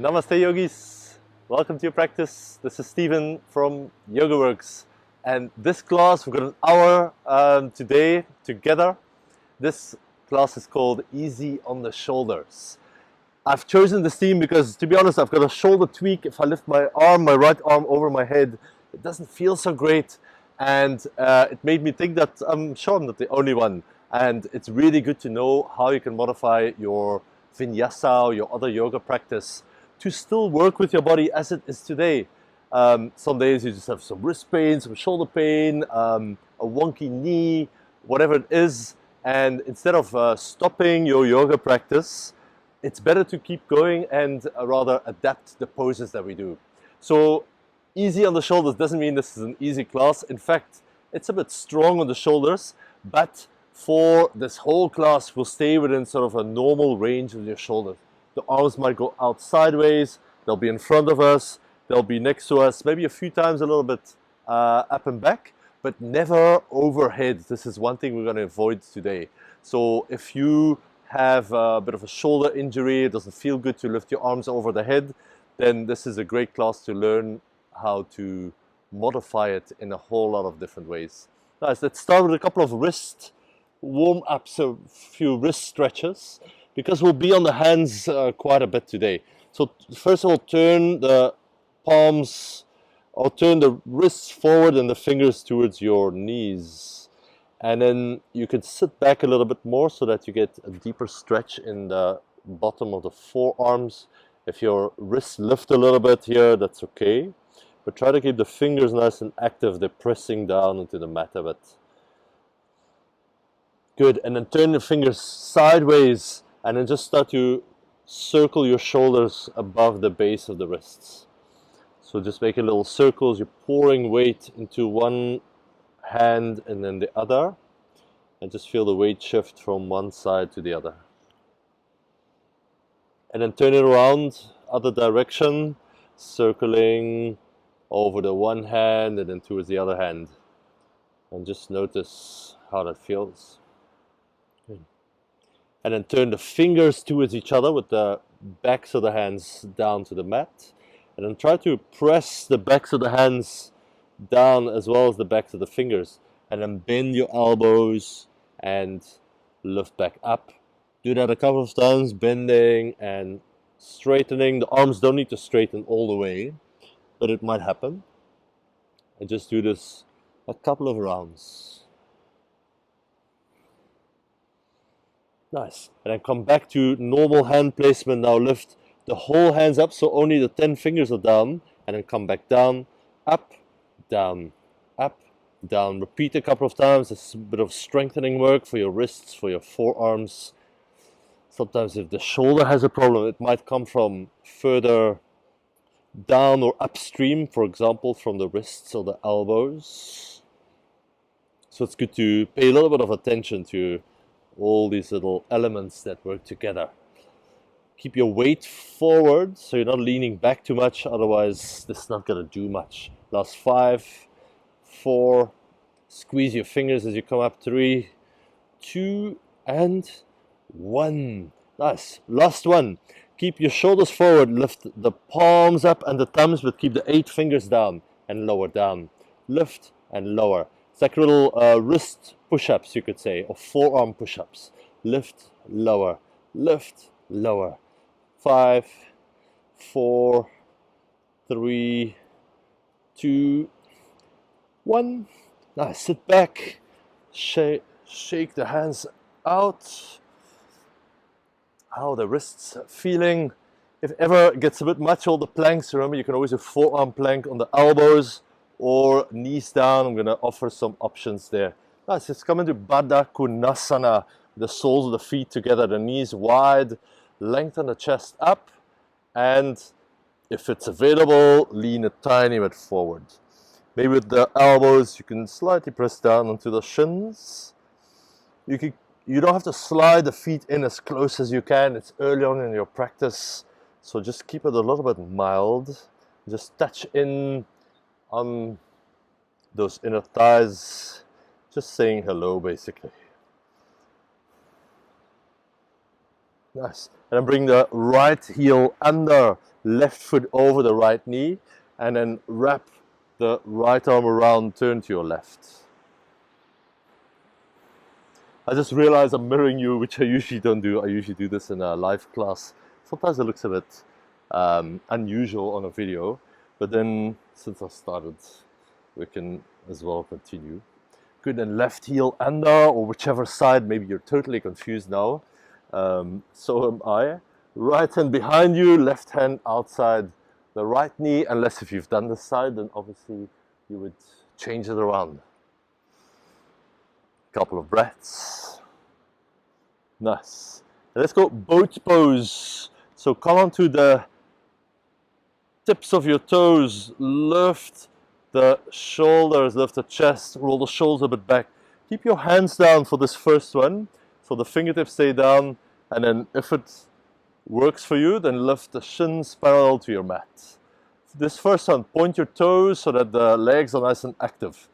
Namaste yogis, welcome to your practice. This is Stephen from YogaWorks, and this class we've got an hour today together. This class is called Easy on the Shoulders. I've chosen this theme because, to be honest, I've got a shoulder tweak. If I lift my right arm over my head, it doesn't feel so great, and it made me think that I'm sure I'm not the only one, and it's really good to know how you can modify your vinyasa or your other yoga practice to still work with your body as it is today. Some days you just have some wrist pain, some shoulder pain, a wonky knee, whatever it is, and instead of stopping your yoga practice, it's better to keep going and rather adapt the poses that we do. So easy on the shoulders doesn't mean this is an easy class. In fact, it's a bit strong on the shoulders, but for this whole class, we'll stay within sort of a normal range of your shoulders. The arms might go out sideways, they'll be in front of us, they'll be next to us, maybe a few times a little bit up and back, but never overhead. This is one thing we're going to avoid today. So if you have a bit of a shoulder injury, it doesn't feel good to lift your arms over the head, then this is a great class to learn how to modify it in a whole lot of different ways. Nice, let's start with a couple of wrist warm-ups, a few wrist stretches, because we'll be on the hands quite a bit today. So first of all, turn the palms, or turn the wrists forward and the fingers towards your knees. And then you can sit back a little bit more so that you get a deeper stretch in the bottom of the forearms. If your wrists lift a little bit here, that's okay. But try to keep the fingers nice and active. They're pressing down into the mat a bit. Good, and then turn your fingers sideways and then just start to circle your shoulders above the base of the wrists. So just make a little circles. You're pouring weight into one hand and then the other, and just feel the weight shift from one side to the other. And then turn it around, other direction, circling over the one hand and then towards the other hand. And just notice how that feels. And then turn the fingers towards each other with the backs of the hands down to the mat. And then try to press the backs of the hands down as well as the backs of the fingers. And then bend your elbows and lift back up. Do that a couple of times, bending and straightening. The arms don't need to straighten all the way, but it might happen. And just do this a couple of rounds. Nice. And then come back to normal hand placement. Now lift the whole hands up so only the 10 fingers are down. And then come back down, up, down, up, down. Repeat a couple of times. It's a bit of strengthening work for your wrists, for your forearms. Sometimes if the shoulder has a problem, it might come from further down or upstream, for example, from the wrists or the elbows. So it's good to pay a little bit of attention to all these little elements that work together. Keep your weight forward so you're not leaning back too much, otherwise this is not going to do much. Last 5, 4, squeeze your fingers as you come up, 3, 2, and 1. Nice. Last one. Keep your shoulders forward, lift the palms up and the thumbs, but keep the 8 fingers down and lower down. Lift and lower. It's like little wrist push-ups, you could say, or forearm push-ups. Lift, lower, lift, lower. 5, 4, 3, 2, 1. Nice. Sit back, shake the hands out. How the wrists are feeling. If ever it gets a bit much, all the planks, remember you can always do forearm plank on the elbows or knees down. I'm going to offer some options there. Nice. Let's come into Baddha Konasana. The soles of the feet together, the knees wide, lengthen the chest up, and if it's available, lean a tiny bit forward. Maybe with the elbows, you can slightly press down onto the shins. You don't have to slide the feet in as close as you can. It's early on in your practice, so just keep it a little bit mild. Just touch in on those inner thighs, just saying hello basically. Nice. And then bring the right heel under, left foot over the right knee, and then wrap the right arm around, turn to your left. I just realized I'm mirroring you, which I usually don't do. I usually do this in a live class. Sometimes it looks a bit unusual on a video, but then since I started, we can as well continue. Good, and left heel under, or whichever side. Maybe you're totally confused now. So am I. Right hand behind you, left hand outside the right knee, unless if you've done this side, then obviously you would change it around. Couple of breaths. Nice. Let's go boat pose. So come onto the tips of your toes, lift the shoulders, lift the chest, roll the shoulders a bit back. Keep your hands down for this first one, so the fingertips stay down, and then if it works for you, then lift the shins parallel to your mat. This first one, point your toes so that the legs are nice and active.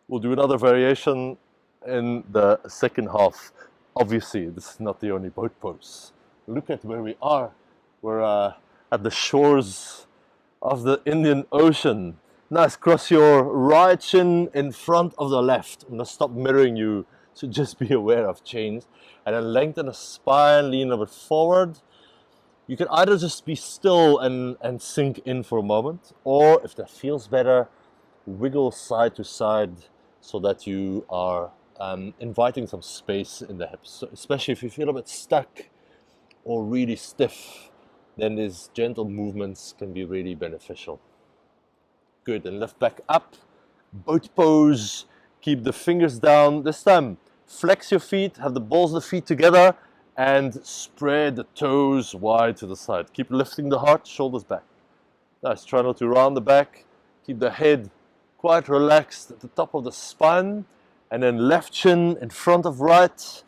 We'll do another variation in the second half. Obviously, this is not the only boat pose. Look at where we are. We're at the shores of the Indian Ocean. Nice, cross your right shin in front of the left. I'm gonna stop mirroring you, so just be aware of change. And then lengthen the spine, lean a bit forward. You can either just be still and sink in for a moment, or if that feels better, wiggle side to side so that you are inviting some space in the hips. So especially if you feel a bit stuck or really stiff, then these gentle movements can be really beneficial. Good, and lift back up, boat pose, keep the fingers down. This time, flex your feet, have the balls of the feet together, and spread the toes wide to the side. Keep lifting the heart, shoulders back. Nice, try not to round the back. Keep the head quite relaxed at the top of the spine, and then left shin in front of right.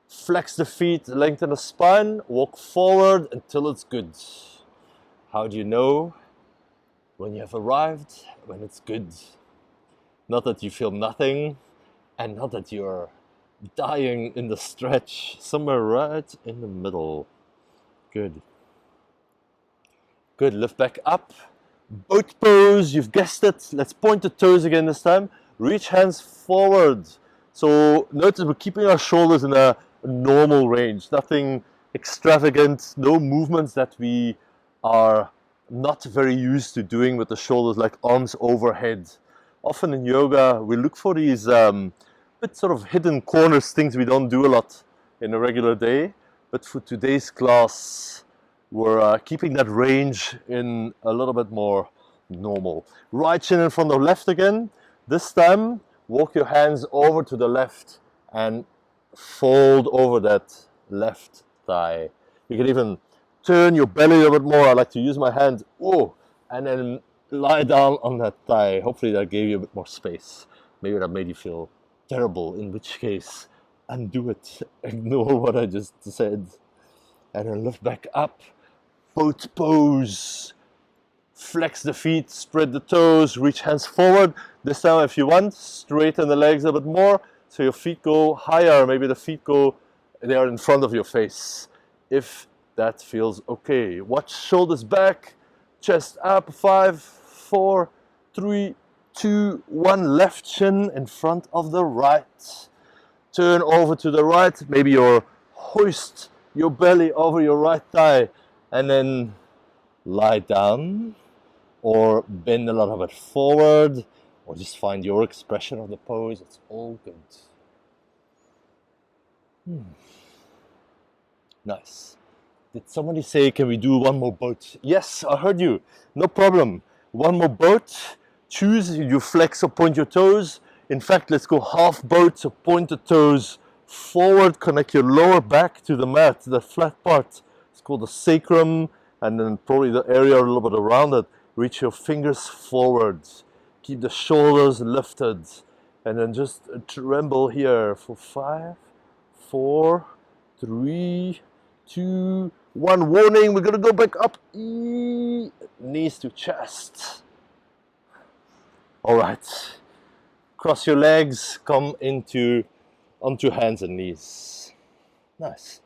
Flex the feet, lengthen the spine, walk forward until it's good. How do you know when you have arrived? When it's good. Not that you feel nothing, and not that you're dying in the stretch. Somewhere right in the middle. Good. Good, lift back up. Boat pose, you've guessed it. Let's point the toes again this time. Reach hands forward. So notice we're keeping our shoulders in a normal range. Nothing extravagant, no movements that we are not very used to doing with the shoulders, like arms overhead. Often in yoga, we look for these bit sort of hidden corners, things we don't do a lot in a regular day. But for today's class, we're keeping that range in a little bit more normal. Right shin in front of left again. This time, walk your hands over to the left and fold over that left thigh. You can even turn your belly a little bit more. I like to use my hand, and then lie down on that thigh. Hopefully that gave you a bit more space. Maybe that made you feel terrible, in which case, undo it. Ignore what I just said. And then lift back up. Boat pose. Flex the feet, spread the toes, reach hands forward. This time, if you want, straighten the legs a bit more so your feet go higher. Maybe the feet they are in front of your face. If that feels okay. Watch shoulders back, chest up. 5, 4, 3, 2, 1. Left shin in front of the right. Turn over to the right. Maybe you hoist your belly over your right thigh and then lie down or bend a little bit forward or just find your expression of the pose. It's all good. Nice. Did somebody say, can we do one more boat? Yes, I heard you. No problem. One more boat. Choose, you flex or point your toes. In fact, let's go half boat, so point the toes forward, connect your lower back to the mat, the flat part. It's called the sacrum, and then probably the area a little bit around it. Reach your fingers forward. Keep the shoulders lifted. And then just tremble here for 5, 4, 3, 2, 1. Warning, we're going to go back up. Knees to chest. All right. Cross your legs, come onto hands and knees. Nice.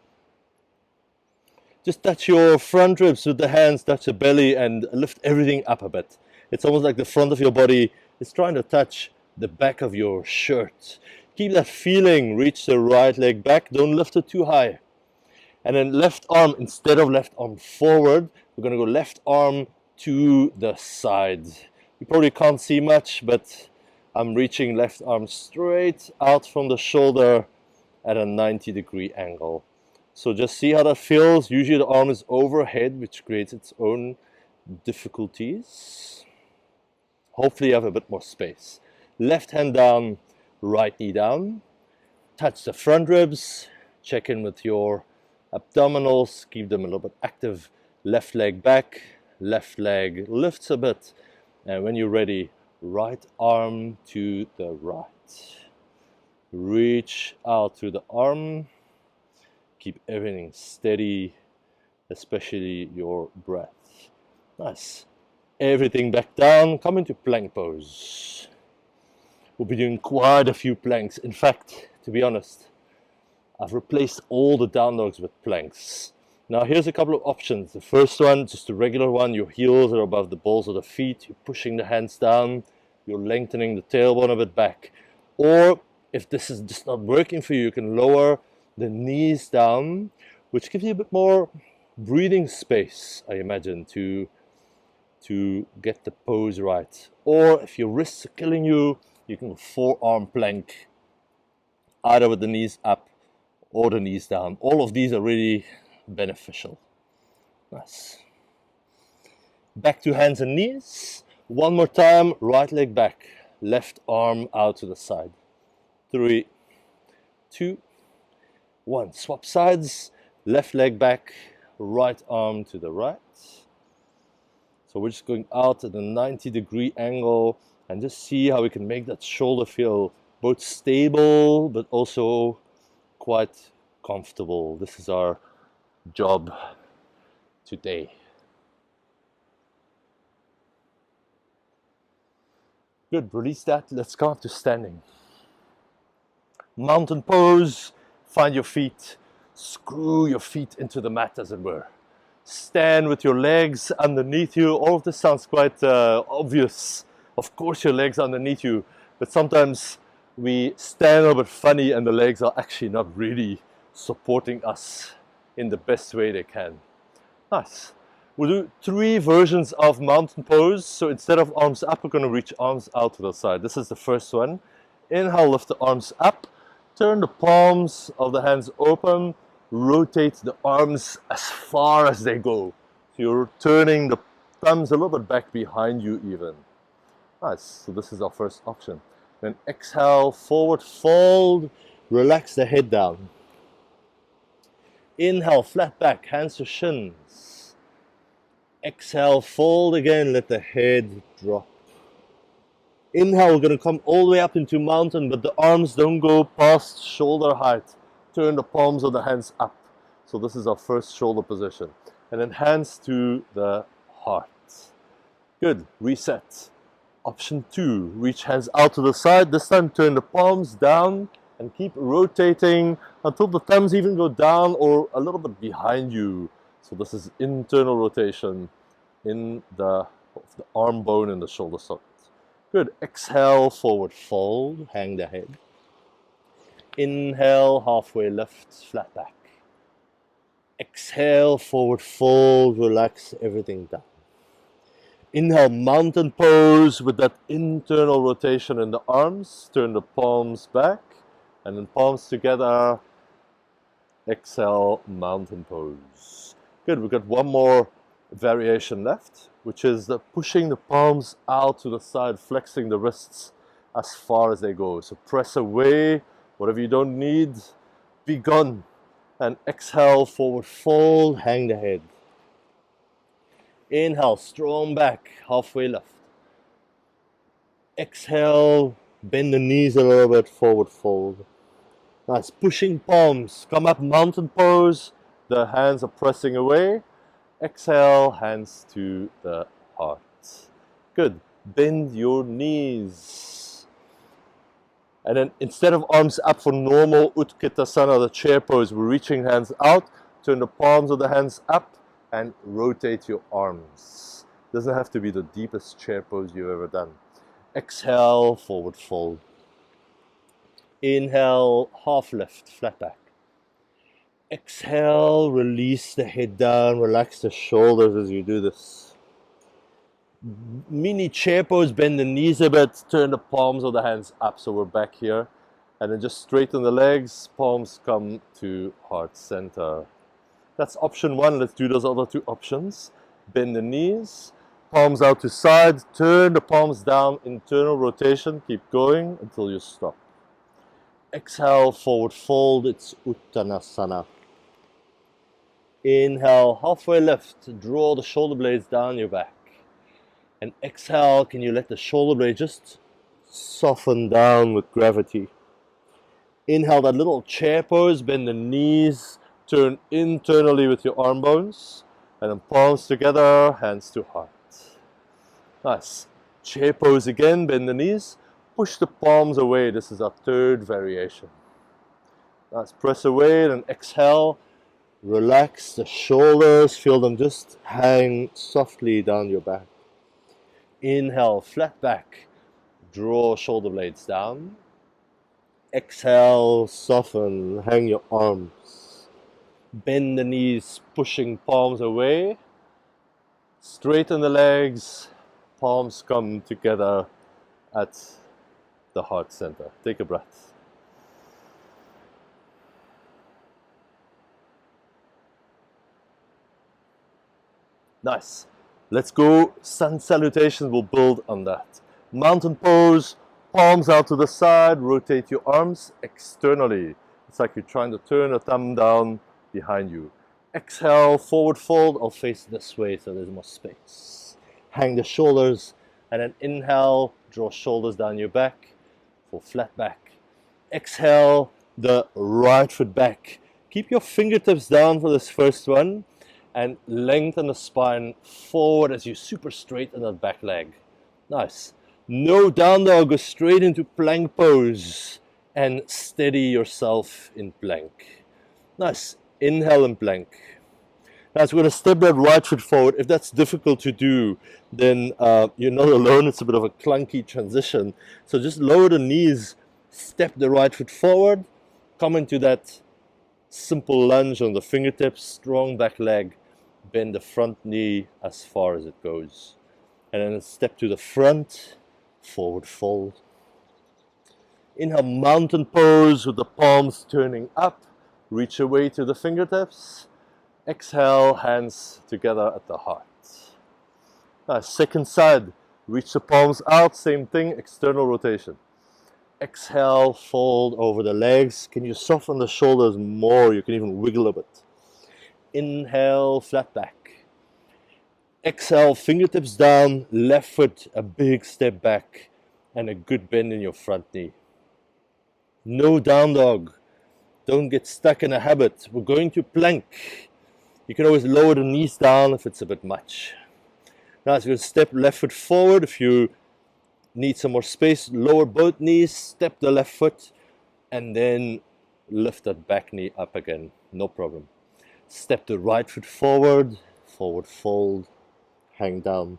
Just touch your front ribs with the hands, touch the belly, and lift everything up a bit. It's almost like the front of your body is trying to touch the back of your shirt. Keep that feeling. Reach the right leg back. Don't lift it too high. And then left arm, instead of left arm forward, we're going to go left arm to the side. You probably can't see much, but I'm reaching left arm straight out from the shoulder at a 90-degree angle. So just see how that feels. Usually the arm is overhead, which creates its own difficulties. Hopefully you have a bit more space. Left hand down, right knee down. Touch the front ribs. Check in with your abdominals. Keep them a little bit active. Left leg back. Left leg lifts a bit. And when you're ready, right arm to the right. Reach out through the arm. Keep everything steady, especially your breath. Nice. Everything back down. Come into plank pose. We'll be doing quite a few planks. In fact, to be honest, I've replaced all the down dogs with planks. Now here's a couple of options. The first one, just a regular one. Your heels are above the balls of the feet. You're pushing the hands down. You're lengthening the tailbone a bit back. Or if this is just not working for you, you can lower the knees down, which gives you a bit more breathing space, I imagine, to get the pose right. Or if your wrists are killing you, you can go forearm plank, either with the knees up or the knees down. All of these are really beneficial. Nice. Back to hands and knees. One more time, right leg back, left arm out to the side. 3, 2, 1. Swap sides, left leg back, right arm to the right. So we're just going out at a 90-degree angle and just see how we can make that shoulder feel both stable but also quite comfortable. This is our job today. Good, release that. Let's come up to standing. Mountain pose. Find your feet. Screw your feet into the mat, as it were. Stand with your legs underneath you. All of this sounds quite obvious. Of course your legs are underneath you, but sometimes we stand a little bit funny and the legs are actually not really supporting us in the best way they can. Nice. We'll do 3 versions of mountain pose. So instead of arms up, we're going to reach arms out to the side. This is the first one. Inhale, lift the arms up. Turn the palms of the hands open. Rotate the arms as far as they go. So you're turning the thumbs a little bit back behind you even. Nice. So this is our first option. Then exhale, forward fold. Relax the head down. Inhale, flat back, hands to shins. Exhale, fold again, let the head drop. Inhale, we're going to come all the way up into mountain, but the arms don't go past shoulder height. Turn the palms of the hands up. So this is our first shoulder position. And then hands to the heart. Good, reset. Option 2, reach hands out to the side. This time turn the palms down and keep rotating until the thumbs even go down or a little bit behind you. So this is internal rotation in the arm bone and the shoulder socket. Good. Exhale, forward fold, hang the head. Inhale, halfway lift, flat back. Exhale, forward fold, relax everything down. Inhale, mountain pose with that internal rotation in the arms. Turn the palms back and then palms together. Exhale, mountain pose. Good, we've got one more variation left, which is the pushing the palms out to the side, flexing the wrists as far as they go. So press away, whatever you don't need, be gone. And exhale, forward fold, hang the head. Inhale, strong back, halfway lift. Exhale, bend the knees a little bit, forward fold. Nice, pushing palms, come up mountain pose, the hands are pressing away. Exhale, hands to the heart. Good, bend your knees. And then instead of arms up for normal Utkatasana, the chair pose, we're reaching hands out. turn the palms of the hands up and rotate your arms. Doesn't have to be the deepest chair pose you've ever done. Exhale, forward fold. Inhale, half lift, flat back. Exhale, release the head down, relax the shoulders as you do this. Mini chair pose, bend the knees a bit, turn the palms of the hands up so we're back here. And then just straighten the legs, palms come to heart center. That's option one. Let's do those other two options. Bend the knees, palms out to side, turn the palms down, internal rotation, keep going until you stop. Exhale, forward fold, it's Uttanasana. Inhale, halfway lift, draw the shoulder blades down your back. And exhale, can you let the shoulder blade just soften down with gravity. Inhale, that little chair pose, bend the knees, turn internally with your arm bones, and then palms together, hands to heart. Nice. Chair pose again, bend the knees, push the palms away. This is our third variation. Nice. Press away and exhale. Relax the shoulders, feel them just hang softly down your back. Inhale, flat back, draw shoulder blades down. Exhale, soften, hang your arms. Bend the knees, pushing palms away. Straighten the legs, palms come together at the heart center. Take a breath. Nice. Let's go. Sun salutations will build on that. Mountain pose, palms out to the side, rotate your arms externally. It's like you're trying to turn a thumb down behind you. Exhale, forward fold. I'll face this way so there's more space. Hang the shoulders, and then inhale, draw shoulders down your back for flat back. Exhale, the right foot back. Keep your fingertips down for this first one. And lengthen the spine forward as you super straighten that back leg. Nice. No down dog, go straight into plank pose and steady yourself in plank. Nice. Inhale in plank. Now we're going to step that right foot forward. If that's difficult to do, then you're not alone. It's a bit of a clunky transition. So just lower the knees, step the right foot forward, come into that simple lunge on the fingertips, strong back leg. Bend the front knee as far as it goes. And then step to the front, forward fold. Inhale, mountain pose with the palms turning up. Reach away to the fingertips. Exhale, hands together at the heart. Nice. Second side, reach the palms out, same thing, external rotation. Exhale, fold over the legs. Can you soften the shoulders more? You can even wiggle a bit. Inhale, flat back. Exhale, fingertips down, left foot, a big step back, and a good bend in your front knee. No down dog. Don't get stuck in a habit. We're going to plank. You can always lower the knees down if it's a bit much. Now, as you step left foot forward, if you need some more space, lower both knees, step the left foot, and then lift that back knee up again. No problem. Step the right foot forward, forward fold, hang down.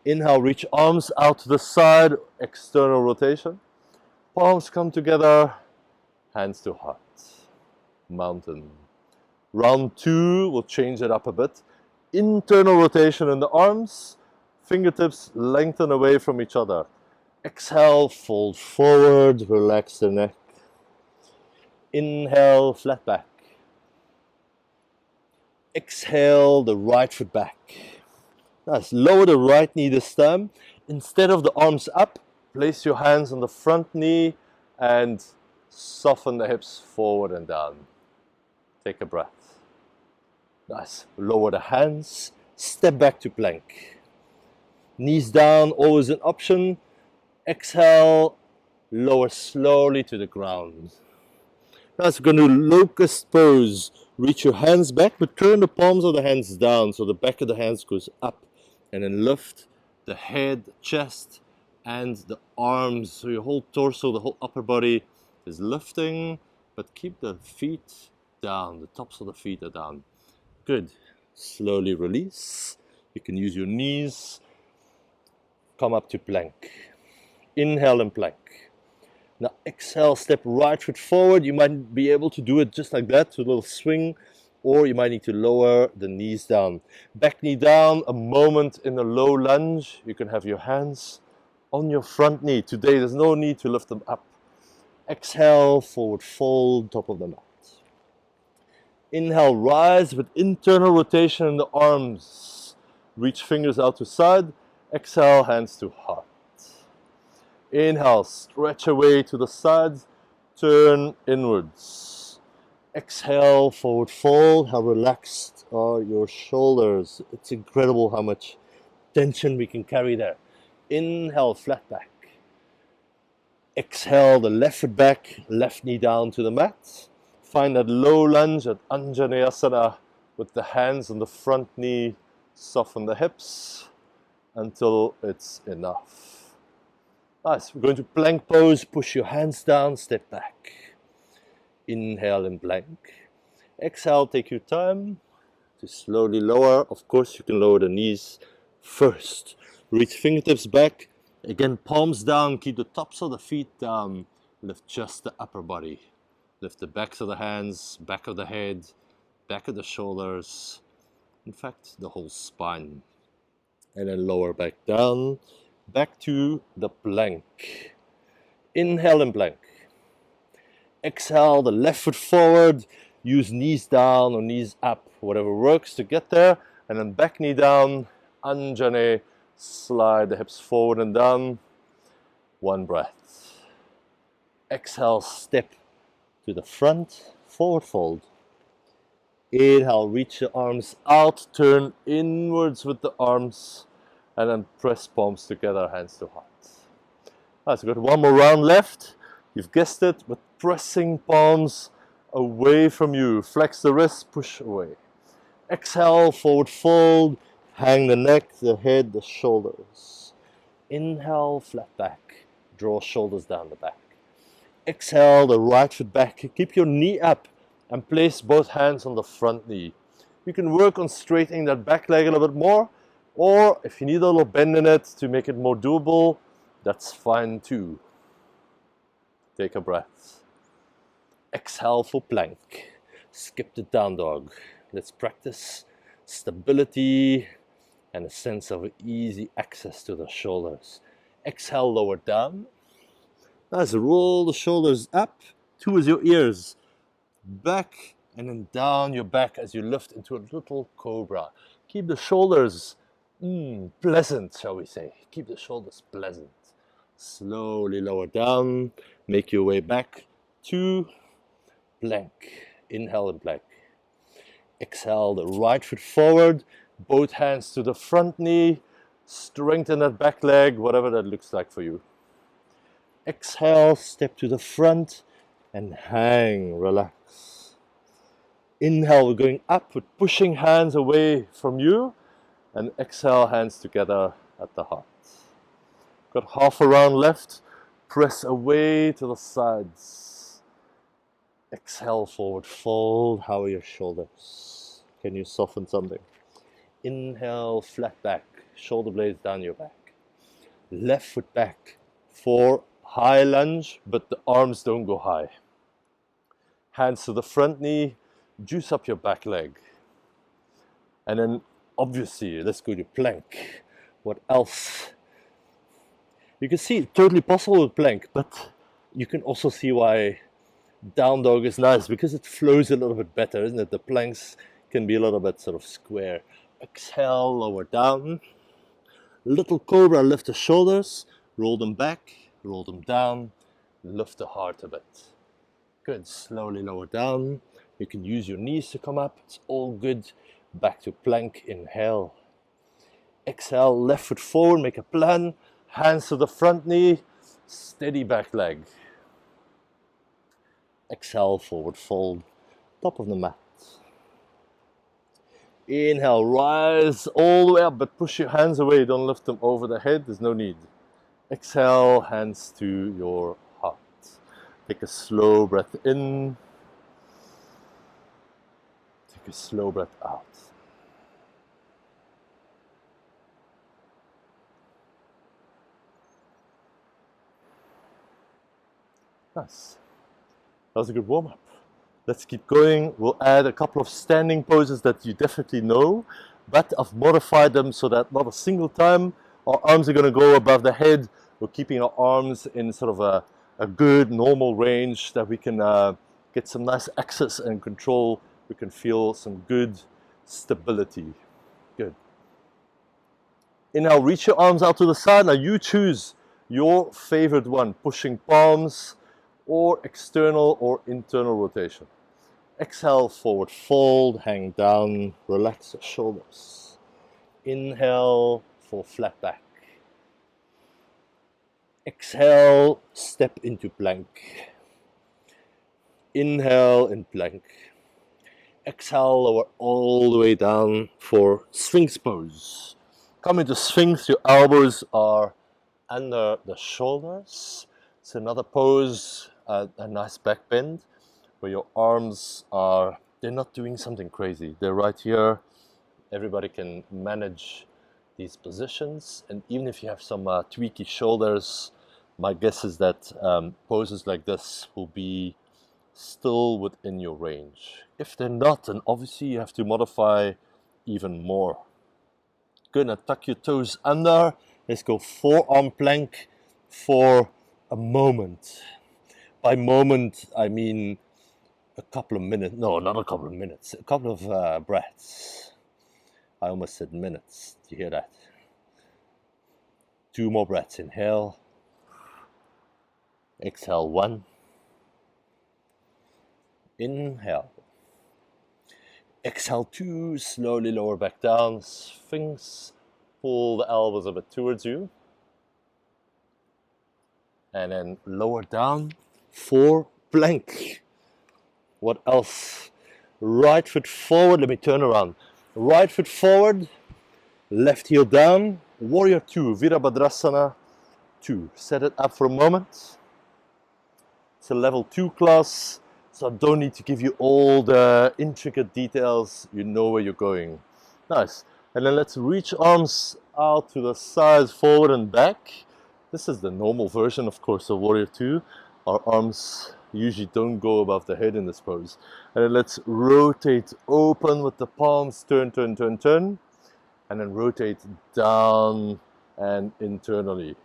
Inhale, reach arms out to the side, external rotation. Palms come together, hands to heart. Mountain. Round two, we'll change it up a bit. Internal rotation in the arms, fingertips lengthen away from each other. Exhale, fold forward, relax the neck. Inhale, flat back. Exhale, the right foot back. Nice. Lower the right knee this time. Instead of the arms up, place your hands on the front knee and soften the hips forward and down. Take a breath. Nice. Lower the hands. Step back to plank. Knees down, always an option. Exhale, lower slowly to the ground. Now we're going to locust pose. Reach your hands back, but turn the palms of the hands down so the back of the hands goes up. And then lift the head, chest, and the arms. So your whole torso, the whole upper body is lifting, but keep the feet down. The tops of the feet are down. Good. Slowly release. You can use your knees. Come up to plank. Inhale and plank. Now exhale, step right foot forward. You might be able to do it just like that, to a little swing, or you might need to lower the knees down. Back knee down, a moment in a low lunge. You can have your hands on your front knee. Today there's no need to lift them up. Exhale, forward fold, top of the mat. Inhale, rise with internal rotation in the arms. Reach fingers out to side. Exhale, hands to heart. Inhale, stretch away to the sides, turn inwards. Exhale, forward fold. How relaxed are your shoulders? It's incredible how much tension we can carry there. Inhale, flat back. Exhale, the left foot back, left knee down to the mat. Find that low lunge at Anjaneyasana with the hands on the front knee. Soften the hips until it's enough. Nice. We're going to plank pose. Push your hands down, step back. Inhale in plank. Exhale, take your time to slowly lower. Of course, you can lower the knees first. Reach fingertips back. Again, palms down. Keep the tops of the feet down. Lift just the upper body. Lift the backs of the hands, back of the head, back of the shoulders. In fact, the whole spine. And then lower back down. Back to the plank. Inhale and plank. Exhale, the left foot forward. Use knees down or knees up, whatever works to get there. And then back knee down, Anjane. Slide the hips forward and down. One breath. Exhale, step to the front, forward fold. Inhale, reach your arms out, turn inwards with the arms. And then press palms together, hands to heart. Nice, we've got one more round left. You've guessed it, but pressing palms away from you. Flex the wrists, push away. Exhale, forward fold. Hang the neck, the head, the shoulders. Inhale, flat back. Draw shoulders down the back. Exhale, the right foot back. Keep your knee up and place both hands on the front knee. You can work on straightening that back leg a little bit more. Or if you need a little bend in it to make it more doable, that's fine too. Take a breath. Exhale for plank. Skip the down dog. Let's practice stability and a sense of easy access to the shoulders. Exhale, lower down. Nice, roll the shoulders up towards your ears. Back and then down your back as you lift into a little cobra. Keep the shoulders pleasant, shall we say. Keep the shoulders pleasant. Slowly lower down. Make your way back to plank. Inhale and plank. Exhale, the right foot forward. Both hands to the front knee. Strengthen that back leg, whatever that looks like for you. Exhale, step to the front and hang, relax. Inhale, we're going up with pushing hands away from you. And exhale, hands together at the heart. Got half a round left. Press away to the sides. Exhale, forward fold. How are your shoulders? Can you soften something? Inhale, flat back. Shoulder blades down your back. Left foot back for high lunge, but the arms don't go high. Hands to the front knee. Juice up your back leg. And then obviously, let's go to plank. What else? You can see it's totally possible with plank, but you can also see why down dog is nice, because it flows a little bit better, isn't it? The planks can be a little bit sort of square. Exhale, lower down. Little cobra, lift the shoulders, roll them back, roll them down, lift the heart a bit. Good, slowly lower down. You can use your knees to come up, it's all good. Back to plank, inhale. Exhale, left foot forward, make a plan. Hands to the front knee, steady back leg. Exhale, forward fold, top of the mat. Inhale, rise all the way up, but push your hands away. Don't lift them over the head, there's no need. Exhale, hands to your heart. Take a slow breath in. Take Take a slow breath out. Nice. That was a good warm-up. Let's keep going. We'll add a couple of standing poses that you definitely know, but I've modified them so that not a single time our arms are going to go above the head. We're keeping our arms in sort of a good normal range that we can get some nice access and control. We can feel some good stability. Good. Inhale, reach your arms out to the side. Now you choose your favorite one, pushing palms or external or internal rotation. Exhale, forward fold, hang down, relax your shoulders. Inhale for flat back. Exhale, step into plank. Inhale in plank. Exhale, lower all the way down for Sphinx pose. Come into Sphinx, your elbows are under the shoulders. It's another pose, a nice back bend, where your arms are, they're not doing something crazy. They're right here. Everybody can manage these positions. And even if you have some tweaky shoulders, my guess is that poses like this will be still within your range. If they're not, then obviously you have to modify even more. Good, now tuck your toes under. Let's go forearm plank for a moment. By moment, I mean a couple of minutes. No, not a couple of minutes. A couple of breaths. I almost said minutes. Do you hear that? 2 more breaths. Inhale. Exhale, 1. Inhale. Exhale, 2. Slowly lower back down. Sphinx. Pull the elbows a bit towards you. And then lower down for plank. What else? Right foot forward. Let me turn around. Right foot forward. Left heel down. Warrior 2. Virabhadrasana 2. Set it up for a moment. It's a level 2 class, so I don't need to give you all the intricate details. You know where you're going. Nice. And then let's reach arms out to the sides, forward and back. This is the normal version, of course, of Warrior 2. Our arms usually don't go above the head in this pose. And then let's rotate open with the palms, turn, turn, turn, turn. And then rotate down and internally.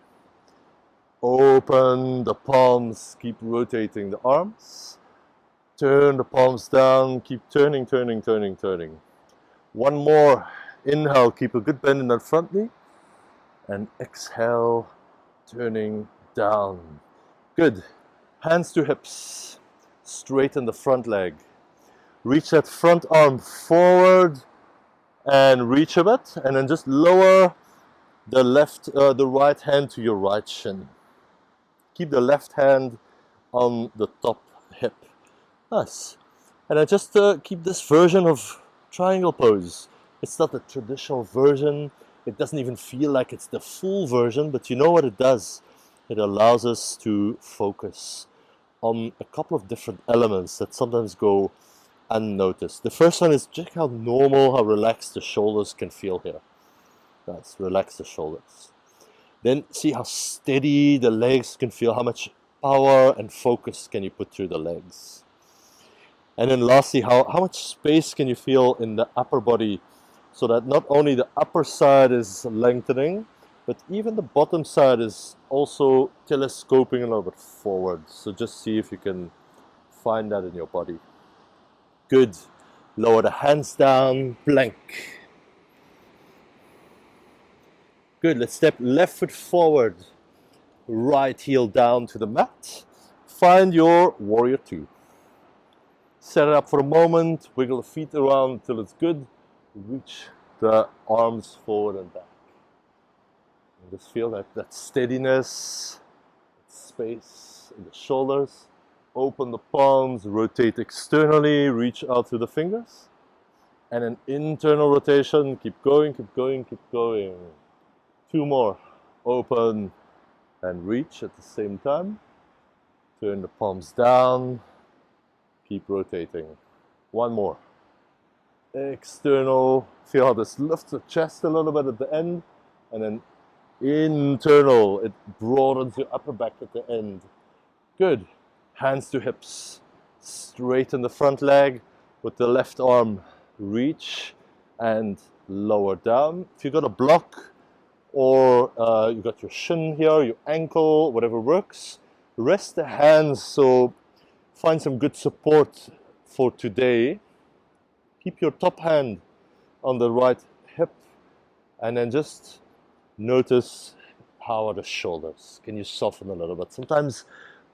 Open the palms, keep rotating the arms. Turn the palms down, keep turning, turning, turning, turning. One more. Inhale, keep a good bend in that front knee. And exhale, turning down. Good. Hands to hips. Straighten the front leg. Reach that front arm forward and reach a bit. And then just lower the right hand to your right shin. Keep the left hand on the top hip. Nice. And I just keep this version of triangle pose. It's not the traditional version. It doesn't even feel like it's the full version, but you know what it does? It allows us to focus on a couple of different elements that sometimes go unnoticed. The first one is check how normal, how relaxed the shoulders can feel here. Nice, relax the shoulders. Then see how steady the legs can feel, how much power and focus can you put through the legs. And then lastly, how much space can you feel in the upper body so that not only the upper side is lengthening, but even the bottom side is also telescoping a little bit forward. So just see if you can find that in your body. Good. Lower the hands down, plank. Good, let's step left foot forward, right heel down to the mat. Find your Warrior 2. Set it up for a moment, wiggle the feet around till it's good. Reach the arms forward and back. And just feel that steadiness, space in the shoulders. Open the palms, rotate externally, reach out to the fingers. And an internal rotation, keep going, keep going, keep going. 2 more. Open and reach at the same time. Turn the palms down. Keep rotating. 1 more. external. Feel how this lifts the chest a little bit at the end, and then internal. It broadens your upper back at the end. Good. Hands to hips. Straighten the front leg with the left arm. Reach and lower down. If you've got a block or you've got your shin here, your ankle, whatever works, rest the hands, so find some good support for today. Keep your top hand on the right hip, and then just notice how are the shoulders. Can you soften a little bit? Sometimes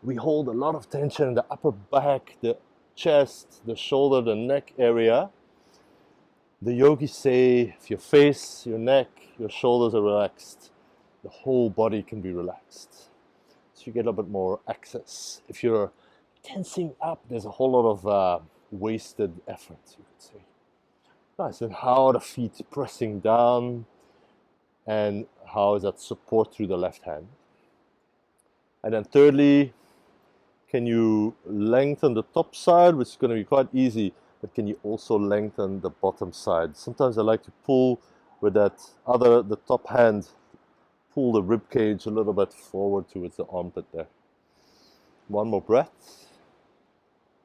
we hold a lot of tension in the upper back, the chest, the shoulder, the neck area. The yogis say if your face, your neck, your shoulders are relaxed, the whole body can be relaxed. So you get a little bit more access. If you're tensing up, there's a whole lot of wasted effort, you could say. Nice. And how are the feet pressing down, and how is that support through the left hand? And then thirdly, can you lengthen the top side, which is going to be quite easy, but can you also lengthen the bottom side? Sometimes I like to pull with the top hand, pull the rib cage a little bit forward towards the armpit there. One more breath.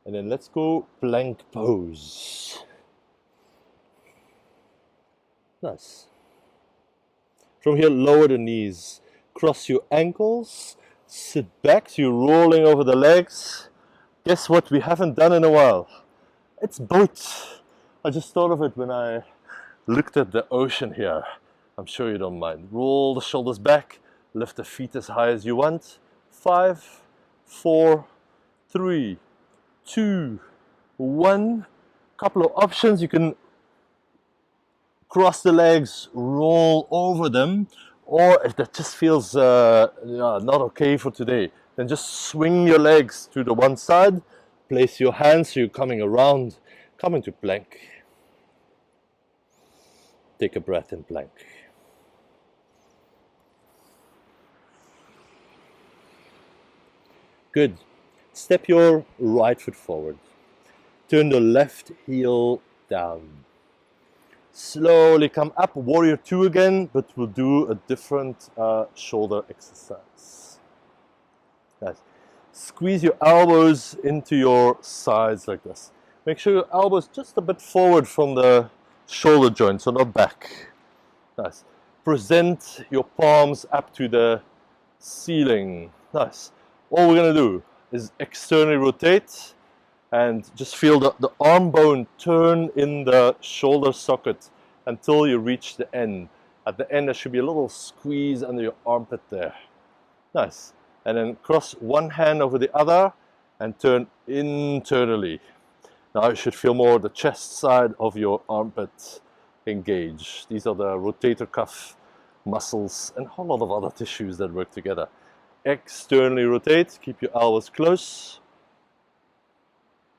And then let's go plank pose. Nice. From here, lower the knees. Cross your ankles. Sit back, so you're rolling over the legs. Guess what we haven't done in a while? It's boat. I just thought of it when I looked at the ocean here. I'm sure you don't mind. Roll the shoulders back. Lift the feet as high as you want. 5, 4, 3, 2, 1. Couple of options. You can cross the legs, roll over them, or if that just feels not okay for today, then just swing your legs to the one side, place your hands so you're coming around, come into plank. Take a breath in plank. Good. Step your right foot forward. Turn the left heel down. Slowly come up, warrior 2 again, but we'll do a different shoulder exercise. Nice. Squeeze your elbows into your sides like this. Make sure your elbows just a bit forward from the shoulder joint, so not back. Nice. Present your palms up to the ceiling. Nice. All we're going to do is externally rotate and just feel the arm bone turn in the shoulder socket until you reach the end. At the end, there should be a little squeeze under your armpit there. Nice. And then cross one hand over the other and turn internally. Now you should feel more the chest side of your armpit engage. These are the rotator cuff muscles and a whole lot of other tissues that work together. Externally rotate, keep your elbows close.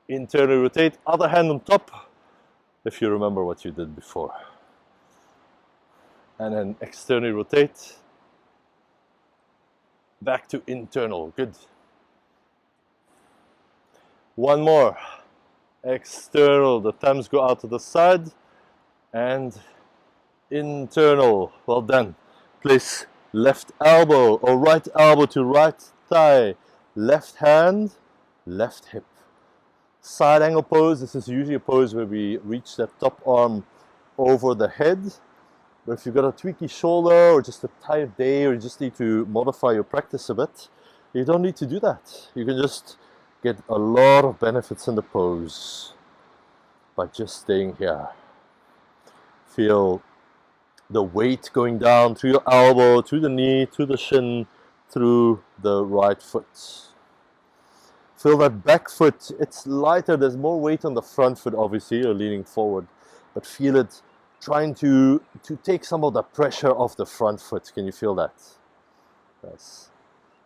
Internally rotate, other hand on top, if you remember what you did before. And then externally rotate, back to internal, good. One more, external, the thumbs go out to the side, and internal, well done. Place left elbow or right elbow to right thigh, left hand, left hip. Side angle pose, this is usually a pose where we reach that top arm over the head. But if you've got a tweaky shoulder or just a tired day or you just need to modify your practice a bit, you don't need to do that. You can just get a lot of benefits in the pose by just staying here. Feel the weight going down through your elbow, through the knee, through the shin, through the right foot. Feel that back foot, it's lighter, there's more weight on the front foot, obviously, you're leaning forward, but feel it trying to take some of the pressure off the front foot. Can you feel that? Yes.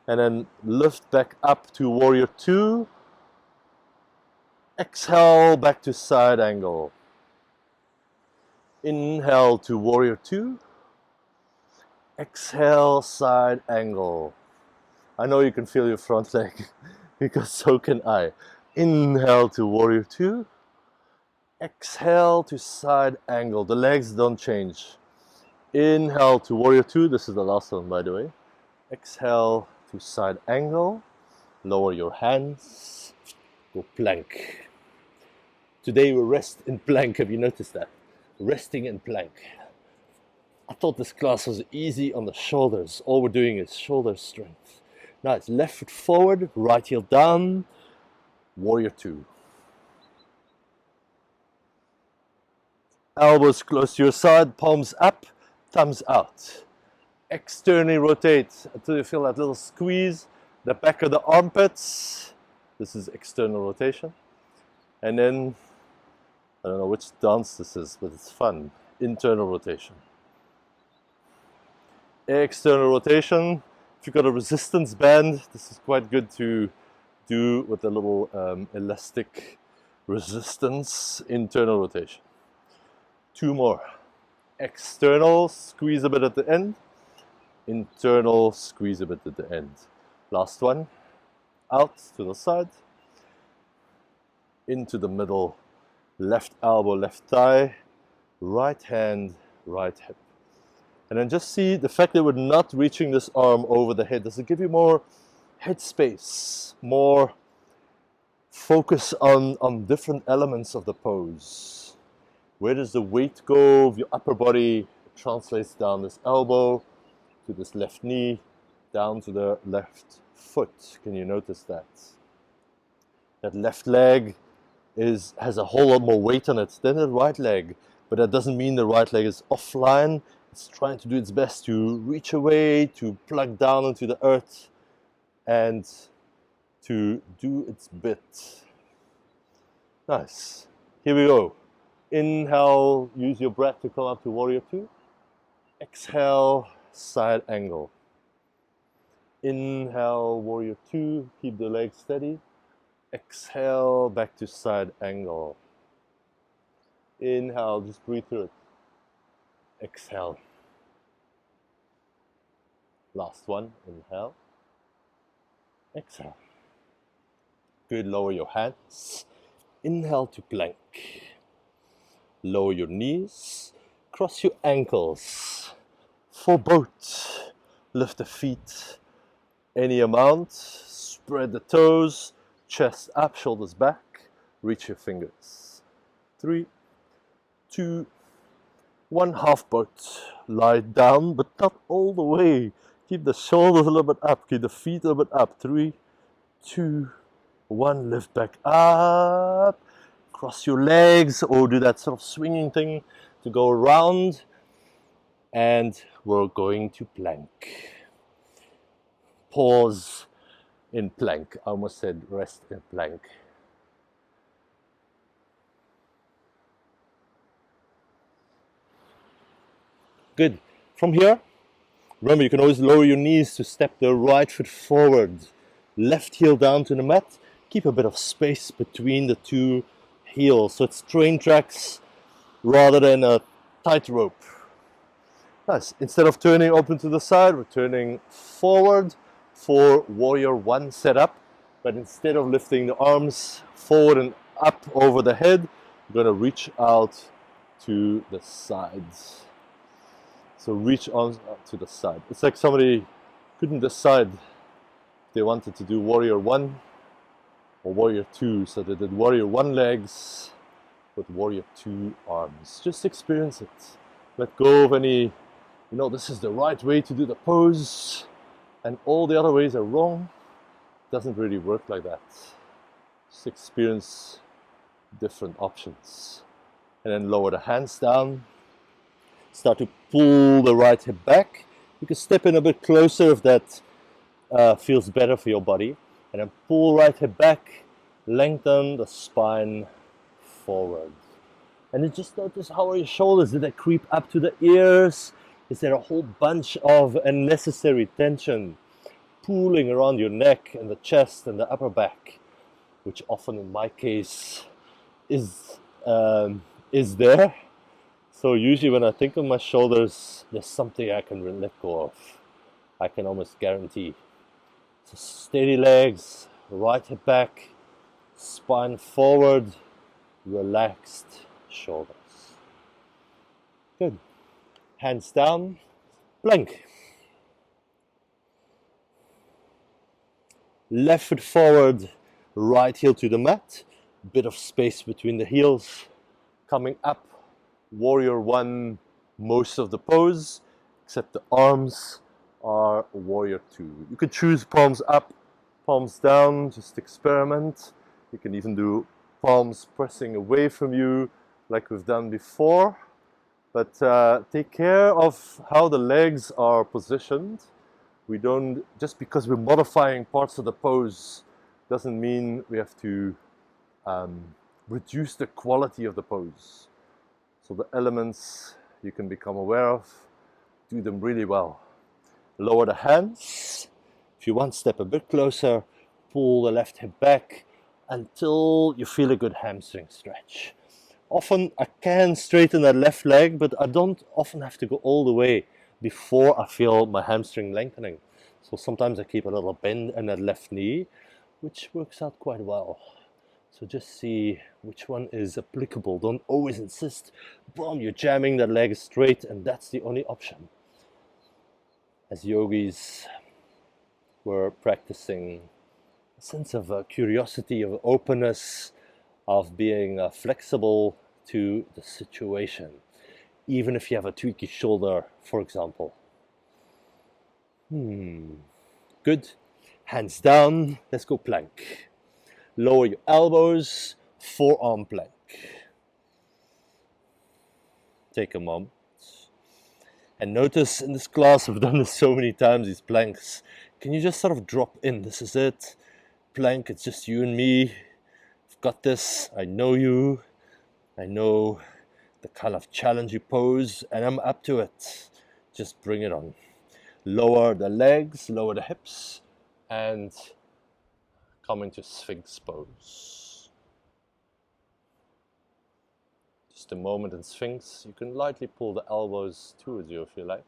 And then lift back up to warrior 2. Exhale back to side angle. Inhale to warrior 2. Exhale, side angle. I know you can feel your front leg because so can I. Inhale to warrior 2. Exhale to side angle. The legs don't change. Inhale to warrior two. This is the last one, by the way. Exhale to side angle. Lower your hands. Go plank. Today we rest in plank. Have you noticed that? Resting in plank. I thought this class was easy on the shoulders. All we're doing is shoulder strength. Now it's left foot forward, right heel down, warrior two. Elbows close to your side, palms up, thumbs out. Externally rotate until you feel that little squeeze, the back of the armpits. This is external rotation. And then, I don't know which dance this is, but it's fun. Internal rotation. External rotation. If you've got a resistance band, this is quite good to do with a little elastic resistance. Internal rotation. Two more. External, squeeze a bit at the end. Internal, squeeze a bit at the end. Last one. Out to the side. Into the middle. Left elbow, left thigh. Right hand, right hip. And then just see the fact that we're not reaching this arm over the head. Does it give you more head space? More focus on different elements of the pose? Where does the weight go of your upper body? It translates down this elbow to this left knee, down to the left foot. Can you notice that? That left leg has a whole lot more weight on it than the right leg. But that doesn't mean the right leg is offline. It's trying to do its best to reach away, to plug down into the earth, and to do its bit. Nice. Here we go. Inhale, use your breath to come up to warrior two. Exhale, side angle. Inhale, warrior two, keep the legs steady. Exhale, back to side angle. Inhale, just breathe through it. Exhale. Last one, inhale. Exhale. Good, lower your hands. Inhale to plank. Lower your knees. Cross your ankles. For both. Lift the feet any amount. Spread the toes. Chest up, shoulders back. Reach your fingers. 3, 2, 1, half boat. Lie down, but not all the way. Keep the shoulders a little bit up. Keep the feet a little bit up. 3, 2, 1. Lift back up. Cross your legs or do that sort of swinging thing to go around. And we're going to plank. Pause in plank. I almost said rest in plank. Good. From here, remember you can always lower your knees to step the right foot forward. Left heel down to the mat. Keep a bit of space between the two heels. So it's train tracks rather than a tightrope. Nice. Instead of turning open to the side, we're turning forward for warrior one setup. But instead of lifting the arms forward and up over the head, we're going to reach out to the sides. So reach on to the side. It's like somebody couldn't decide if they wanted to do warrior one or warrior two. So they did warrior one legs with warrior two arms. Just experience it. Let go of any, this is the right way to do the pose and all the other ways are wrong. It doesn't really work like that. Just experience different options. And then lower the hands down. Start to pull the right hip back. You can step in a bit closer if that feels better for your body. And then pull right hip back, lengthen the spine forward. And then just notice how are your shoulders? Did they creep up to the ears? Is there a whole bunch of unnecessary tension pooling around your neck and the chest and the upper back, which often in my case is there. So usually when I think of my shoulders, there's something I can let go of. I can almost guarantee. So steady legs, right hip back, spine forward, relaxed shoulders. Good. Hands down, plank. Left foot forward, right heel to the mat. Bit of space between the heels. Coming up, warrior one, most of the pose, except the arms are warrior two. You could choose palms up, palms down, just experiment. You can even do palms pressing away from you like we've done before. But take care of how the legs are positioned. We don't, just because we're modifying parts of the pose doesn't mean we have to reduce the quality of the pose. So the elements you can become aware of, do them really well. Lower the hands. If you want, step a bit closer. Pull the left hip back until you feel a good hamstring stretch. Often I can straighten that left leg, but I don't often have to go all the way before I feel my hamstring lengthening. So sometimes I keep a little bend in that left knee, which works out quite well. So just see which one is applicable. Don't always insist, boom, you're jamming that leg straight and that's the only option. As yogis, we're practicing a sense of curiosity, of openness, of being flexible to the situation. Even if you have a tweaky shoulder, for example. Good. Hands down, let's go plank. Lower your elbows, forearm plank. Take a moment. And notice in this class, I've done this so many times, these planks. Can you just sort of drop in? This is it. Plank, it's just you and me. I've got this. I know you. I know the kind of challenge you pose, and I'm up to it. Just bring it on. Lower the legs, lower the hips, and come into Sphinx pose. Just a moment in Sphinx. You can lightly pull the elbows towards you if you like.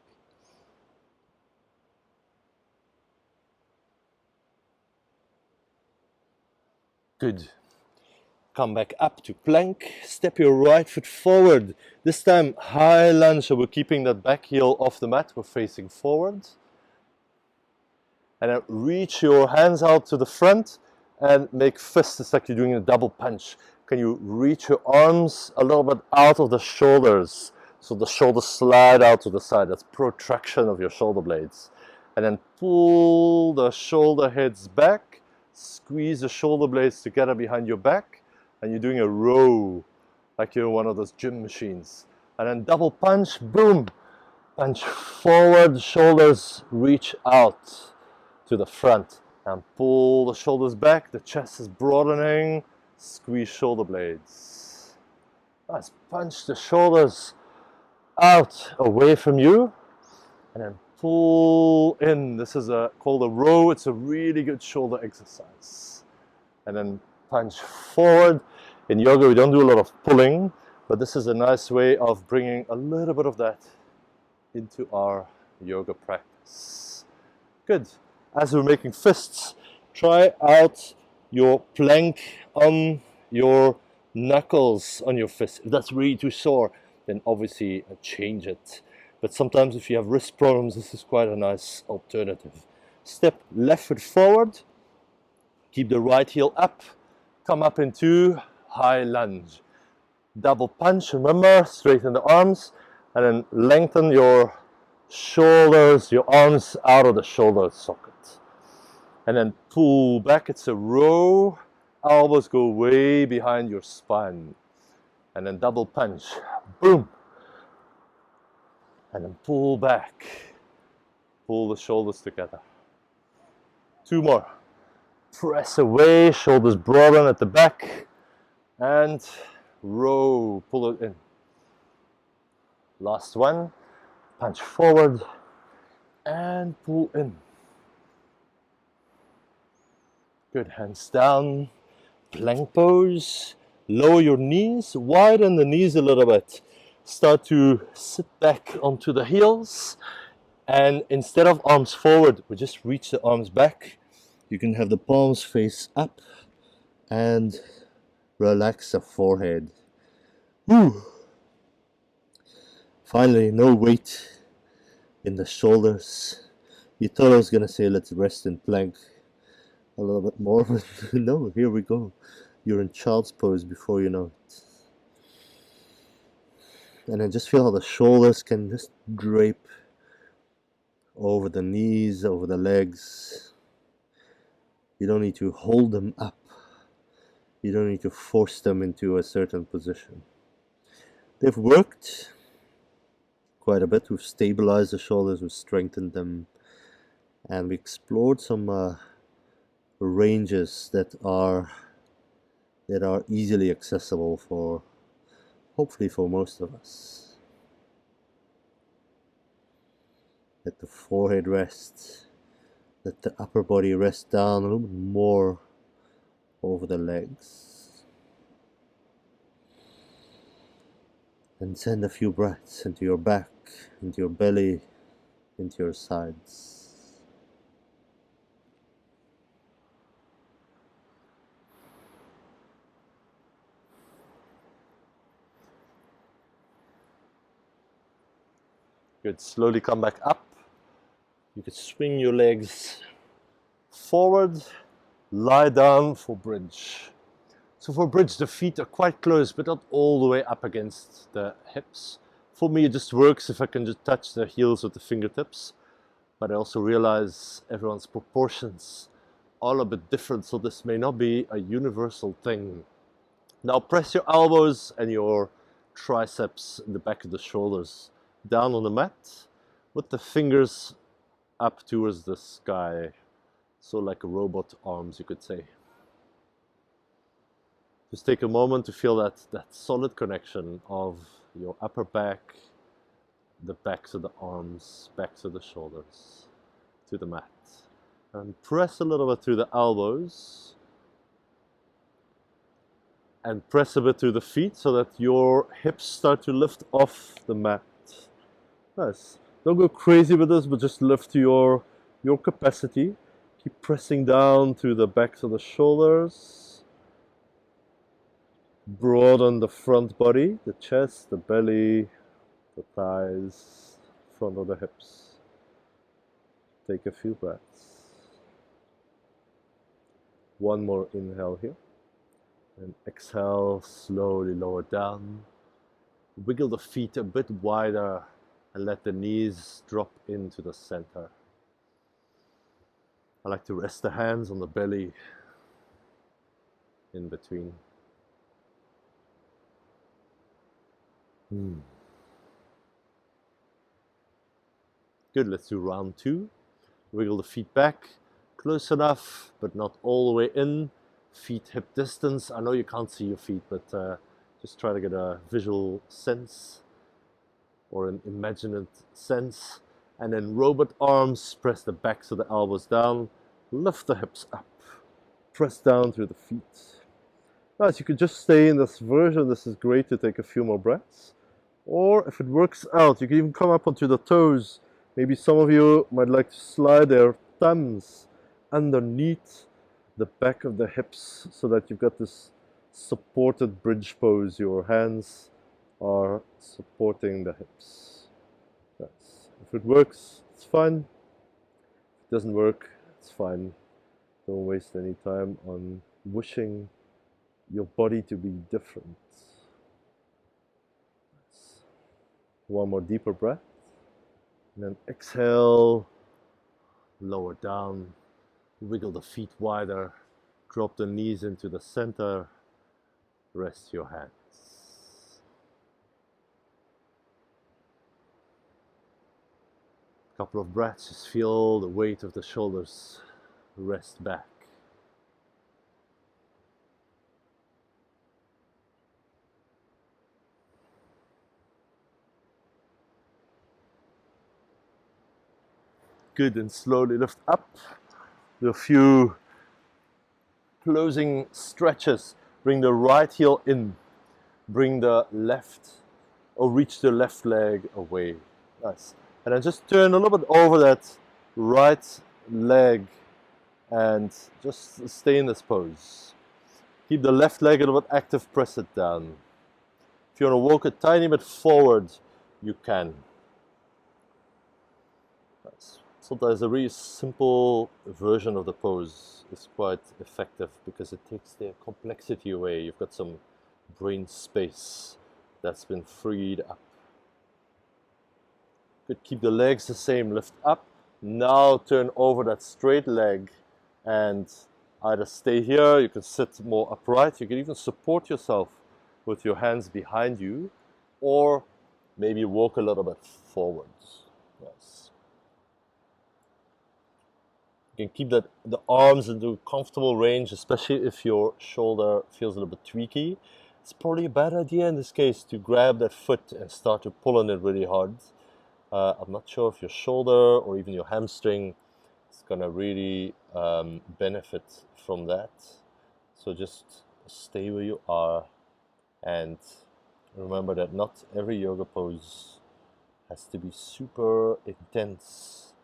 Good. Come back up to plank. Step your right foot forward. This time high lunge, so we're keeping that back heel off the mat. We're facing forward. And then reach your hands out to the front and make fists. It's like you're doing a double punch. Can you reach your arms a little bit out of the shoulders? So the shoulders slide out to the side. That's protraction of your shoulder blades. And then pull the shoulder heads back. Squeeze the shoulder blades together behind your back. And you're doing a row, like you're one of those gym machines. And then double punch, boom. Punch forward, shoulders reach out to the front and pull the shoulders back, the chest is broadening, squeeze shoulder blades. Nice, punch the shoulders out away from you and then pull in. This is called a row. It's a really good shoulder exercise. And then punch forward. In yoga we don't do a lot of pulling, but this is a nice way of bringing a little bit of that into our yoga practice. Good. As we're making fists, try out your plank on your knuckles on your fist. If that's really too sore, then obviously change it. But sometimes if you have wrist problems, this is quite a nice alternative. Step left foot forward, keep the right heel up, come up into high lunge. Double punch, remember, straighten the arms, and then lengthen your shoulders, your arms out of the shoulder socket. And then pull back, it's a row, elbows go way behind your spine. And then double punch, boom. And then pull back, pull the shoulders together. Two more. Press away, shoulders broaden at the back, and row, pull it in. Last one, punch forward, and pull in. Good, hands down, plank pose, lower your knees, widen the knees a little bit. Start to sit back onto the heels, and instead of arms forward, we just reach the arms back. You can have the palms face up and relax the forehead. Whew. Finally, no weight in the shoulders. You thought I was gonna say let's rest in plank a little bit more, but no, here we go. You're in child's pose before you know it. And then just feel how the shoulders can just drape over the knees, over the legs. You don't need to hold them up. You don't need to force them into a certain position. They've worked quite a bit. We've stabilized the shoulders, we've strengthened them, and we explored some ranges that are easily accessible for, hopefully, for most of us. Let the forehead rest. Let the upper body rest down a little bit more over the legs. And send a few breaths into your back, into your belly, into your sides. Good. Slowly come back up. You could swing your legs forward, lie down for bridge. So for bridge, the feet are quite close, but not all the way up against the hips. For me, it just works if I can just touch the heels with the fingertips. But I also realize everyone's proportions are a bit different, so this may not be a universal thing. Now press your elbows and your triceps in the back of the shoulders down on the mat with the fingers up towards the sky. So like a robot arms, you could say. Just take a moment to feel that solid connection of your upper back, the backs of the arms, backs of the shoulders to the mat. And press a little bit through the elbows. And press a bit through the feet so that your hips start to lift off the mat. Nice. Don't go crazy with this, but just lift to your capacity. Keep pressing down through the backs of the shoulders. Broaden the front body, the chest, the belly, the thighs, front of the hips. Take a few breaths. One more inhale here. And exhale, slowly lower down. Wiggle the feet a bit wider and let the knees drop into the center. I like to rest the hands on the belly in between. Good, let's do round two. Wiggle the feet back, close enough, but not all the way in. Feet hip distance. I know you can't see your feet, but just try to get a visual sense or an imagined sense. And then robot arms, press the backs of the elbows down, lift the hips up, press down through the feet. Nice, you could just stay in this version. This is great to take a few more breaths. Or if it works out, you can even come up onto the toes. Maybe some of you might like to slide their thumbs underneath the back of the hips so that you've got this supported bridge pose. Your hands are supporting the hips. Yes. If it works, it's fine. If it doesn't work, it's fine. Don't waste any time on wishing your body to be different. Yes. One more deeper breath. And then exhale, lower down, wiggle the feet wider, drop the knees into the center, rest your hands. Couple of breaths, just feel the weight of the shoulders rest back. Good, and slowly lift up. Do a few closing stretches. Bring the right heel in. Bring the left, or reach the left leg away. Nice. And then just turn a little bit over that right leg and just stay in this pose. Keep the left leg a little bit active, press it down. If you want to walk a tiny bit forward, you can. Sometimes a really simple version of the pose is quite effective because it takes the complexity away. You've got some brain space that's been freed up. Good, keep the legs the same, lift up. Now turn over that straight leg and either stay here, you can sit more upright, you can even support yourself with your hands behind you, or maybe walk a little bit forwards. Yes. You can keep the arms into comfortable range, especially if your shoulder feels a little bit tweaky. It's probably a bad idea in this case to grab that foot and start to pull on it really hard. I'm not sure if your shoulder or even your hamstring is going to really benefit from that. So just stay where you are and remember that not every yoga pose has to be super intense.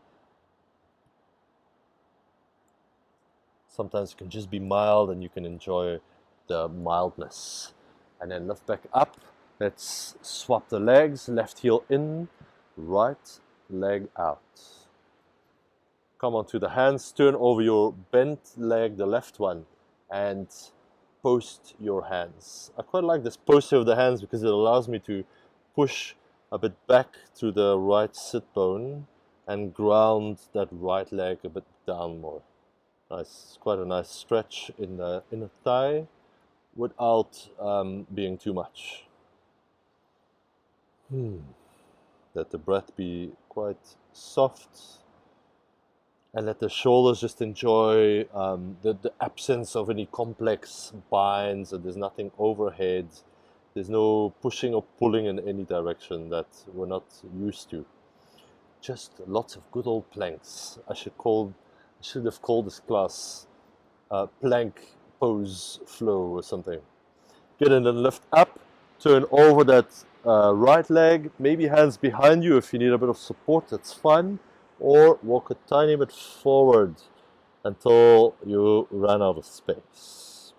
Sometimes it can just be mild and you can enjoy the mildness. And then lift back up. Let's swap the legs. Left heel in, right leg out. Come onto the hands. Turn over your bent leg, the left one, and post your hands. I quite like this posture of the hands because it allows me to push a bit back through the right sit bone and ground that right leg a bit down more. Nice, quite a nice stretch in the inner thigh without being too much. Let the breath be quite soft and let the shoulders just enjoy the absence of any complex binds, and there's nothing overhead. There's no pushing or pulling in any direction that we're not used to. Just lots of good old planks. I should have called this class plank pose flow or something. Good, and then lift up, turn over that right leg, maybe hands behind you if you need a bit of support, that's fine, or walk a tiny bit forward until you run out of space.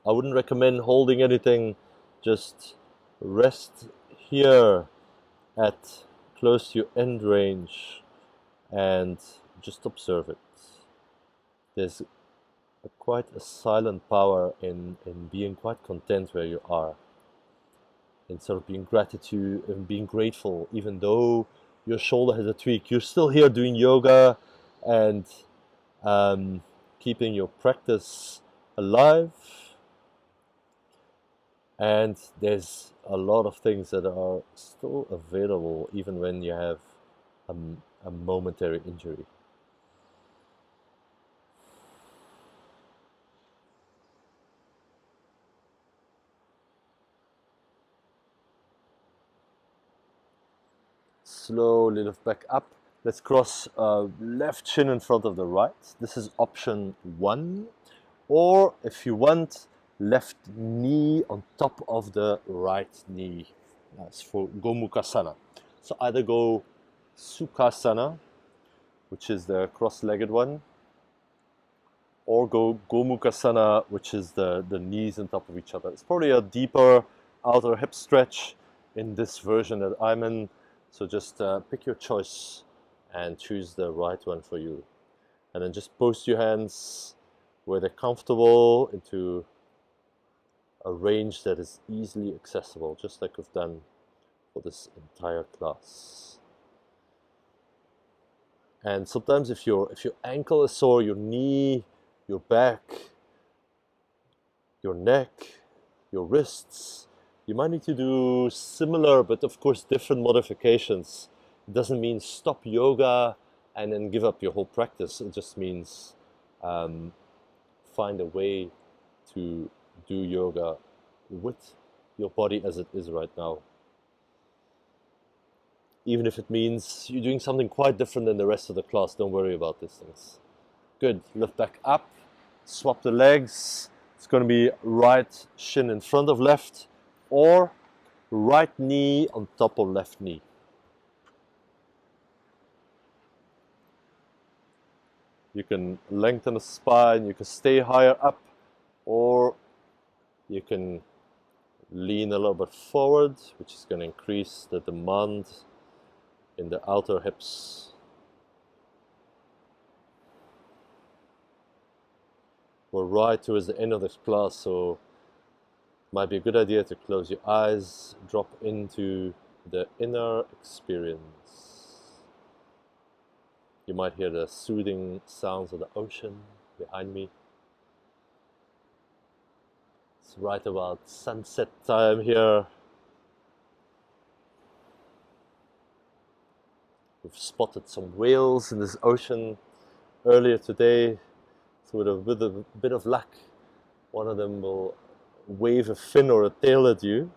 I wouldn't recommend holding anything, just rest here at close to your end range and just observe it. There's quite a silent power in being quite content where you are, in sort of being gratitude and being grateful, even though your shoulder has a tweak. You're still here doing yoga and keeping your practice alive. And there's a lot of things that are still available even when you have a momentary injury. Slowly lift back up. Let's cross left shin in front of the right. This is option 1. Or if you want, left knee on top of the right knee. That's for Gomukhasana. So either go Sukhasana, which is the cross-legged one, or go Gomukhasana, which is the knees on top of each other. It's probably a deeper outer hip stretch in this version that I'm in. So just pick your choice and choose the right one for you. And then just post your hands where they're comfortable into a range that is easily accessible, just like we've done for this entire class. And sometimes if your ankle is sore, your knee, your back, your neck, your wrists, you might need to do similar, but of course different modifications. It doesn't mean stop yoga and then give up your whole practice. It just means find a way to do yoga with your body as it is right now. Even if it means you're doing something quite different than the rest of the class, don't worry about these things. Good, lift back up, swap the legs. It's going to be right shin in front of left, or right knee on top of left knee. You can lengthen the spine, you can stay higher up, or you can Lean a little bit forward, which is going to increase the demand in the outer hips. We're right towards the end of this class, so it might be a good idea to close your eyes, drop into the inner experience. You might hear the soothing sounds of the ocean behind me. It's right about sunset time here. We've spotted some whales in this ocean earlier today. So with a bit of luck, one of them will wave a fin or a tail at you.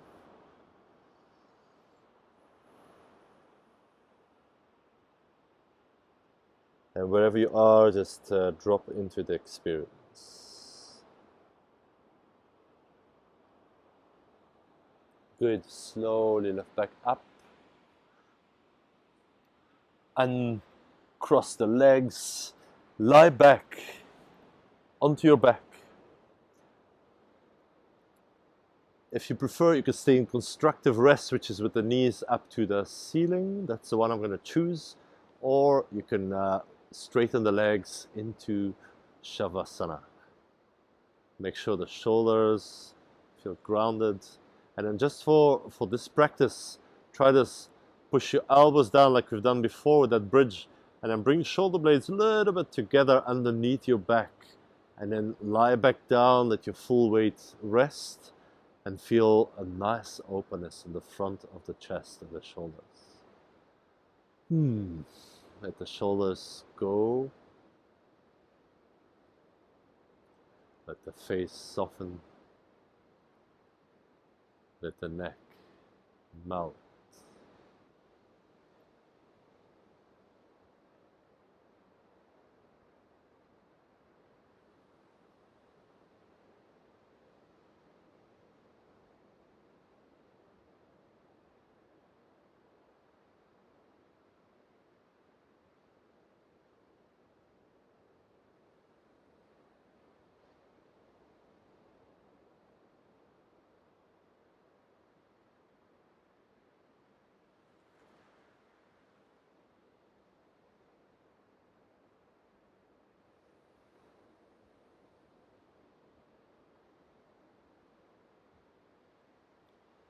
And wherever you are, just drop into the experience. Good. Slowly lift back up. Uncross the legs. Lie back onto your back. If you prefer, you can stay in constructive rest, which is with the knees up to the ceiling. That's the one I'm going to choose. Or you can straighten the legs into Shavasana. Make sure the shoulders feel grounded. And then just for this practice, try this. Push your elbows down like we've done before with that bridge. And then bring shoulder blades a little bit together underneath your back. And then lie back down, let your full weight rest. And feel a nice openness in the front of the chest and the shoulders. Let the shoulders go. Let the face soften. Let the neck melt.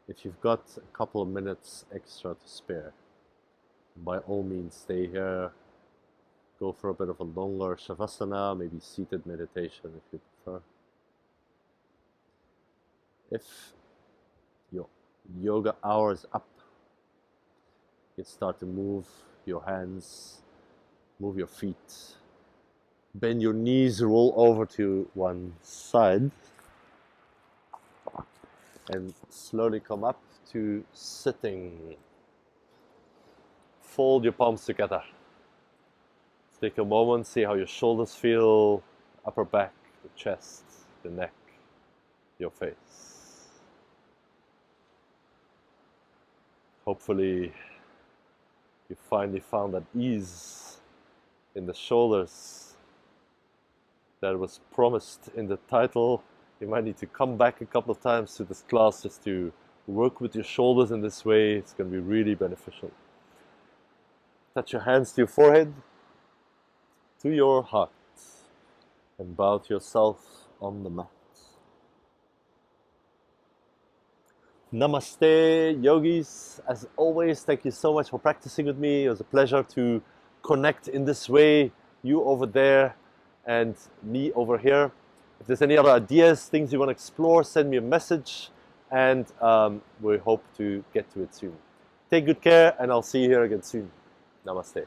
If you've got a couple of minutes extra to spare, by all means stay here. Go for a bit of a longer Shavasana, maybe seated meditation if you prefer. If your yoga hour is up, you can start to move your hands, move your feet, bend your knees, roll over to one side. And slowly come up to sitting. Fold your palms together. Take a moment, see how your shoulders feel, upper back, the chest, the neck, your face. Hopefully you finally found that ease in the shoulders that was promised in the title. You might need to come back a couple of times to this class just to work with your shoulders in this way. It's going to be really beneficial. Touch your hands to your forehead, to your heart, and bow to yourself on the mat. Namaste, yogis. As always, thank you so much for practicing with me. It was a pleasure to connect in this way, you over there and me over here. If there's any other ideas, things you want to explore, send me a message, and we hope to get to it soon. Take good care, and I'll see you here again soon. Namaste.